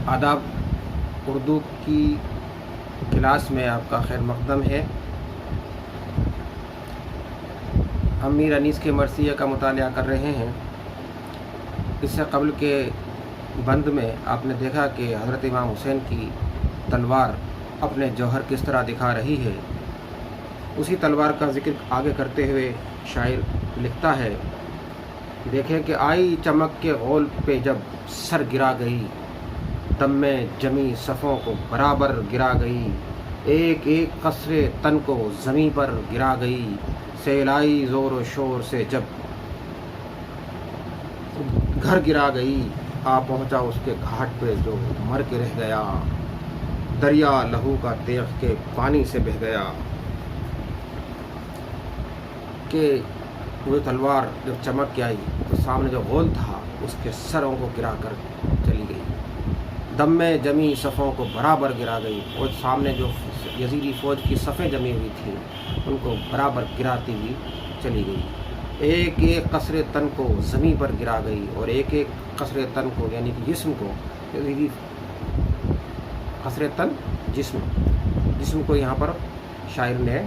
آداب اردو کی کلاس میں آپ کا خیر مقدم ہے۔ ہم میر انیس کے مرثیہ کا مطالعہ کر رہے ہیں۔ اس سے قبل کے بند میں آپ نے دیکھا کہ حضرت امام حسین کی تلوار اپنے جوہر کس طرح دکھا رہی ہے۔ اسی تلوار کا ذکر آگے کرتے ہوئے شاعر لکھتا ہے، دیکھیں کہ آئی چمک کے غول پہ جب سر گرا گئی، دم میں جمی صفوں کو برابر گرا گئی، ایک ایک قصرے تن کو زمیں پر گرا گئی، سیلائی زور و شور سے جب گھر گرا گئی، آ پہنچا اس کے گھاٹ پہ جو مر کے رہ گیا، دریا لہو کا تیغ کے پانی سے بہہ گیا۔ کہ وہ تلوار جب چمک کے آئی تو سامنے جو غول تھا اس کے سروں کو گرا کر چلی گئی، دم میں جمی صفوں کو برابر گرا گئی، اور سامنے جو یزیدی فوج کی صفیں جمی ہوئی تھیں ان کو برابر گراتی ہوئی چلی گئی، ایک ایک قصرے تن کو زمین پر گرا گئی، اور ایک ایک قصرے تن کو یعنی کہ جسم کو، یزیدی قصرے تن جسم کو یہاں پر شاعر نے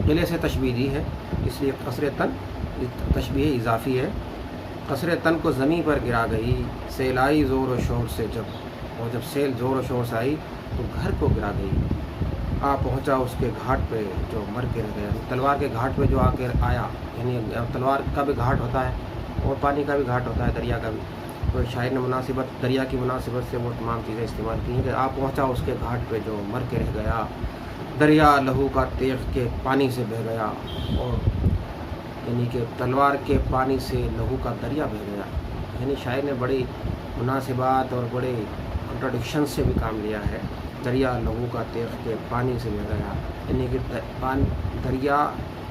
قلعے سے تشبیہ دی ہے، اس لیے قصرے تن تشبیہ اضافی ہے۔ قصرے تن کو زمین پر گرا گئی، سیلائی زور و شور سے جب سیل زور و شور سے آئی تو گھر کو گرا گئی، آ پہنچا اس کے گھاٹ پہ جو مر کے رہ گیا۔ تلوار کے گھاٹ پہ جو آ کے آیا، یعنی تلوار کا بھی گھاٹ ہوتا ہے اور پانی کا بھی گھاٹ ہوتا ہے، دریا کا بھی، تو شاعر نے مناسبت دریا کی مناسبت سے وہ تمام چیزیں استعمال کی ہیں کہ آ پہنچا اس کے گھاٹ پہ جو مر کے رہ گیا، دریا لہو کا تیغ کے پانی سے بہہ گیا، اور یعنی کہ تلوار کے پانی سے لہو کا دریا بہہ گیا۔ یعنی شاعر نے بڑی مناسبات اور بڑے کنٹراڈکشن سے بھی کام لیا ہے۔ دریا لہو کا تیغ کے پانی سے بہہ گیا، یعنی کہ دریا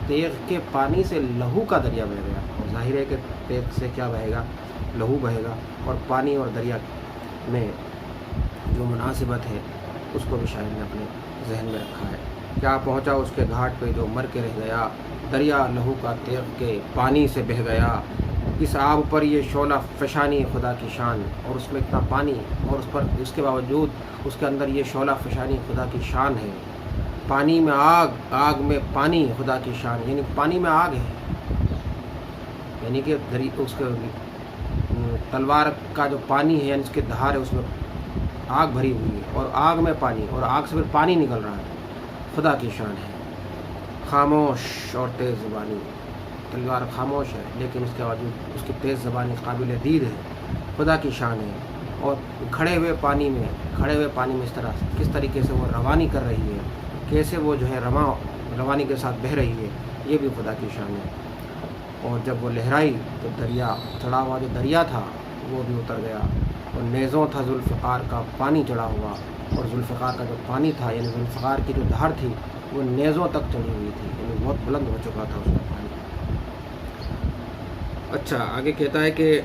تیغ کے پانی سے لہو کا دریا بہہ گیا، اور ظاہر ہے کہ تیغ سے کیا بہے گا، لہو بہے گا، اور پانی اور دریا میں جو مناسبت ہے اس کو بھی شاعر نے اپنے ذہن میں رکھا ہے۔ کیا پہنچا اس کے گھاٹ پہ جو مر کے رہ گیا، دریا لہو کا تیغ کے پانی سے بہہ گیا، اس آب پر یہ شعلہ فشانی خدا کی شان، اور اس میں اتنا پانی اور اس کے باوجود اس کے اندر یہ شعلہ فشانی خدا کی شان ہے۔ پانی میں آگ، آگ میں پانی خدا کی شان، یعنی پانی میں آگ ہے، یعنی کہ اس کے تلوار کا جو پانی ہے یعنی اس کے دھار ہے اس میں آگ بھری ہوئی ہے، اور آگ میں پانی، اور آگ سے پھر پانی نکل رہا ہے، خدا کی شان ہے۔ خاموش اور تیز زبانی، تلوار خاموش ہے لیکن اس کے باوجود اس کی تیز زبانی قابل دید ہے، خدا کی شان ہے۔ اور کھڑے ہوئے پانی میں کس طریقے سے وہ روانی کر رہی ہے، کیسے وہ جو ہے روانی کے ساتھ بہہ رہی ہے، یہ بھی خدا کی شان ہے۔ اور جب وہ لہرائی تو دریا، چڑھا ہوا جو دریا تھا وہ بھی اتر گیا، اور نیزوں تھا ذوالفقار کا پانی چڑھا ہوا، اور ذوالفقار کا جو پانی تھا یعنی ذوالفقار کی جو دھار تھی وہ نیزوں تک چڑھی ہوئی تھی، یعنی بہت بلند ہو چکا تھا اس کا پانی۔ اچھا آگے کہتا ہے کہ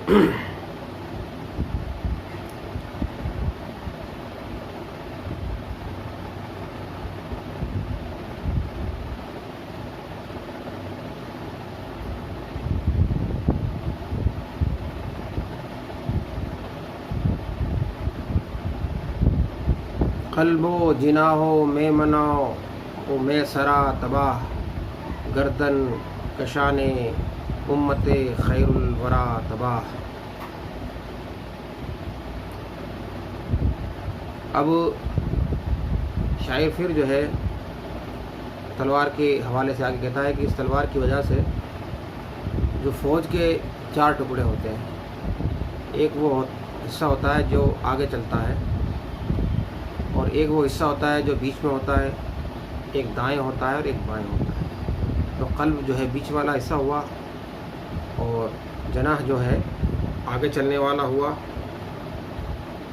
قلب و جناح میں مناؤ و میں سرا تباہ، گردن کشان امت خیر الورا تباہ۔ اب شاعر پھر جو ہے تلوار کے حوالے سے آگے کہتا ہے کہ اس تلوار کی وجہ سے جو فوج کے 4 ٹکڑے ہوتے ہیں، ایک وہ حصہ ہوتا ہے جو آگے چلتا ہے، اور ایک وہ حصہ ہوتا ہے جو بیچ میں ہوتا ہے، ایک دائیں ہوتا ہے اور ایک بائیں ہوتا ہے۔ تو قلب جو ہے بیچ والا حصہ ہوا، اور جناح جو ہے آگے چلنے والا ہوا،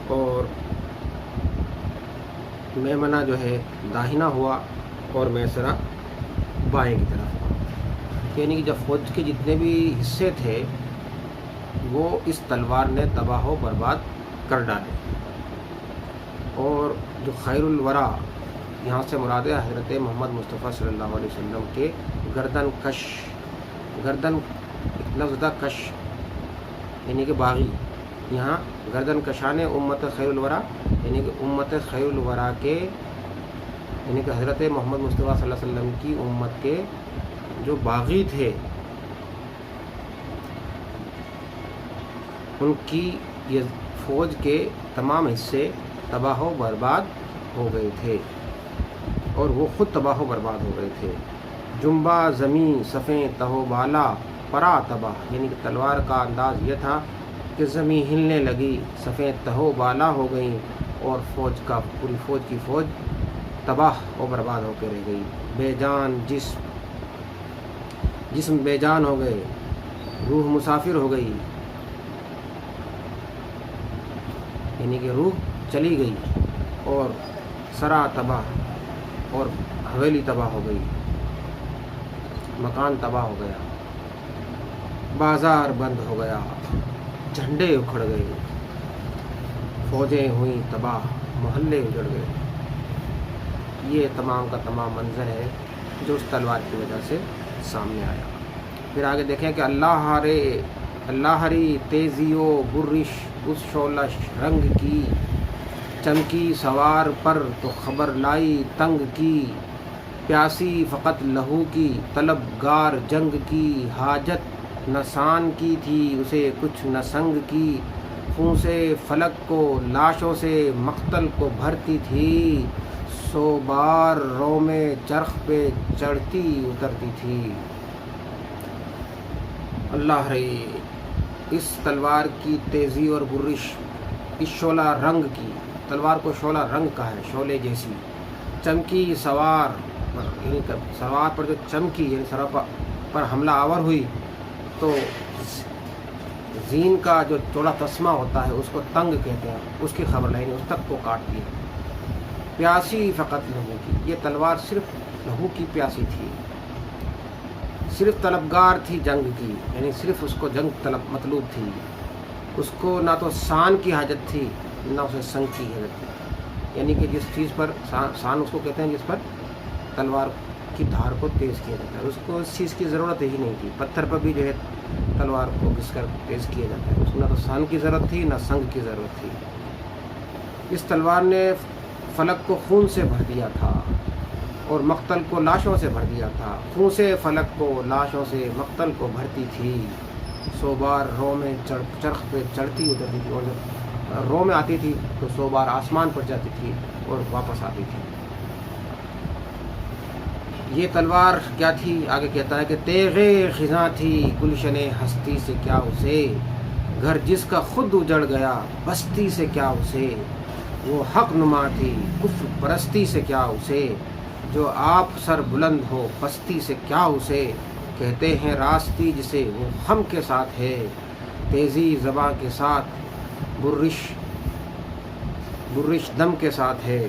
اور میمنہ جو ہے داہنا ہوا، اور میسرہ بائیں کی طرف ہوا۔ یعنی کہ جب فوج کے جتنے بھی حصے تھے وہ اس تلوار نے تباہ و برباد کر ڈالے، اور جو خیر الورا یہاں سے مراد ہے حضرت محمد مصطفیٰ صلی اللہ علیہ وسلم کے گردن کش، گردن لفظ تھا کش یعنی کہ باغی، یہاں گردن کشان امت خیر الورا یعنی کہ امت خیر الورا کے یعنی کہ حضرت محمد مصطفیٰ صلی اللہ علیہ وسلم کی امت کے جو باغی تھے ان کی یہ فوج کے تمام حصے تباہ و برباد ہو گئے تھے اور وہ خود تباہ و برباد ہو گئے تھے۔ جنبا زمیں صفیں تہو بالا پرا تباہ یعنی کہ تلوار کا انداز یہ تھا کہ زمیں ہلنے لگی، صفیں تہو بالا ہو گئیں اور پوری فوج کی فوج تباہ و برباد ہو کے رہ گئی۔ بے جان جسم بے جان ہو گئے، روح مسافر ہو گئی یعنی کہ روح چلی گئی، اور سرا تباہ اور حویلی تباہ ہو گئی، مکان تباہ ہو گیا، بازار بند ہو گیا، جھنڈے اکھڑ گئے، فوجیں ہوئیں تباہ، محلے اجڑ گئے۔ یہ تمام کا تمام منظر ہے جو اس تلوار کی وجہ سے سامنے آیا۔ پھر آگے دیکھیں کہ اللہ ہری تیزی و برش اس شولش رنگ کی، چمکی سوار پر تو خبر لائی تنگ کی، پیاسی فقط لہو کی طلبگار جنگ کی، حاجت نہ سان کی تھی اسے کچھ نہ سنگ کی، خون سے فلک کو لاشوں سے مقتل کو بھرتی تھی، سو بار رو میں چرخ پہ چڑھتی اترتی تھی۔ اللہ رہی اس تلوار کی تیزی اور برش، اس شعلہ رنگ کی، تلوار کو شعلہ رنگ کا ہے، شعلے جیسی، چمکی سوار پر یعنی سوار پر جو چمکی یعنی سوار پر حملہ آور ہوئی تو زین کا جو چوڑا تسمہ ہوتا ہے اس کو تنگ کہتے ہیں، اس کی خبر لائیں اس تک کو کاٹ دیا۔ پیاسی فقط لہو کی، یہ تلوار صرف لہو کی پیاسی تھی، صرف طلبگار تھی جنگ کی یعنی صرف اس کو جنگ طلب مطلوب تھی، اس کو نہ تو سان کی حاجت تھی نہ اسے سنگ کی حاجت تھی، یعنی کہ جس چیز پر سان اس کو کہتے ہیں جس پر تلوار کی دھار کو تیز کیا جاتا ہے، اس کو اس چیز کی ضرورت ہی نہیں تھی۔ پتھر پر بھی جو ہے تلوار کو گھس کر تیز کیا جاتا ہے، اس کو نہ تو سان کی ضرورت تھی نہ سنگ کی ضرورت تھی۔ اس تلوار نے فلک کو خون سے بھر دیا تھا اور مقتل کو لاشوں سے بھر دیا تھا، خون سے فلک کو لاشوں سے مقتل کو بھرتی تھی، سو بار رو میں چرخ پہ چڑھتی اترتی تھی، اور جب رو میں آتی تھی تو 100 بار آسمان پر جاتی تھی اور واپس آتی تھی۔ یہ تلوار کیا تھی؟ آگے کہتا ہے کہ تیغے خزاں تھی گلشن ہستی سے کیا اسے، گھر جس کا خود اجڑ گیا بستی سے کیا اسے، وہ حق نما تھی کفر پرستی سے کیا اسے، جو آپ سر بلند ہو پستی سے کیا اسے، کہتے ہیں راستی جسے وہ خم کے ساتھ ہے، تیزی زباں کے ساتھ برش دم کے ساتھ ہے،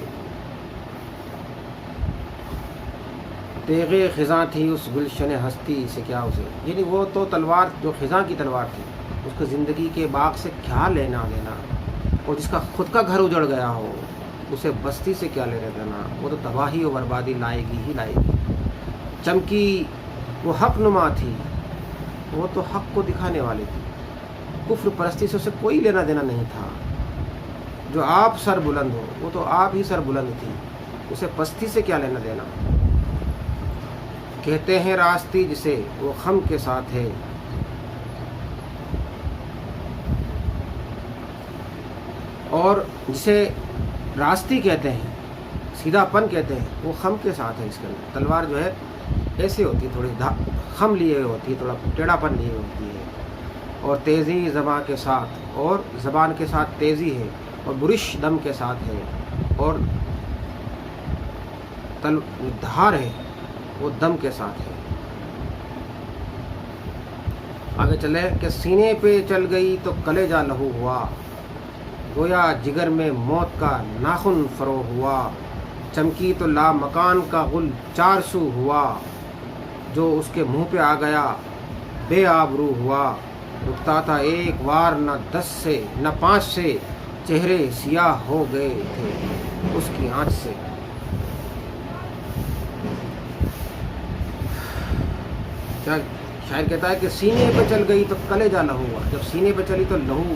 تیغے خزاں تھی اس گلشن ہستی سے کیا اسے، یعنی وہ تو تلوار جو خزاں کی تلوار تھی اس کو زندگی کے باغ سے کیا لینا دینا، اور جس کا خود کا گھر اجڑ گیا ہو اسے بستی سے کیا لینا دینا، وہ تو تباہی و بربادی لائے گی ہی لائے گی۔ چمکی وہ حق نما تھی، وہ تو حق کو دکھانے والی تھی، کفر پرستی سے اسے کوئی لینا دینا نہیں تھا۔ جو آپ سر بلند ہو وہ تو آپ ہی سر بلند تھی، اسے پستی سے کیا لینا دینا، کہتے ہیں راستی جسے وہ خم کے ساتھ ہے، اور جسے راستی کہتے ہیں سیدھا پن کہتے ہیں وہ خم کے ساتھ ہے۔ اس کے اندر تلوار جو ہے ایسے ہوتی ہے، تھوڑی خم لیے ہوتی ہے، تھوڑا ٹیڑھا پن لیے ہوتی ہے، اور تیزی زبان کے ساتھ، اور زبان کے ساتھ تیزی ہے، اور برش دم کے ساتھ ہے، اور دھار ہے وہ دم کے ساتھ ہے۔ آگے چلے کہ سینے پہ چل گئی تو کلیجہ لہو ہوا، گویا جگر میں موت کا ناخن فرو ہوا، چمکی تو لا مکان کا غل 400 ہوا، جو اس کے منہ پہ آ گیا بے آبرو ہوا، رکتا تھا ایک وار نہ 10 سے نہ 5 سے، چہرے سیاہ ہو گئے تھے اس کی آنچ سے۔ کیا شاعر کہتا ہے کہ سینے پہ چل گئی تو کلیجہ لہو ہوا، جب سینے پہ چلی تو لہو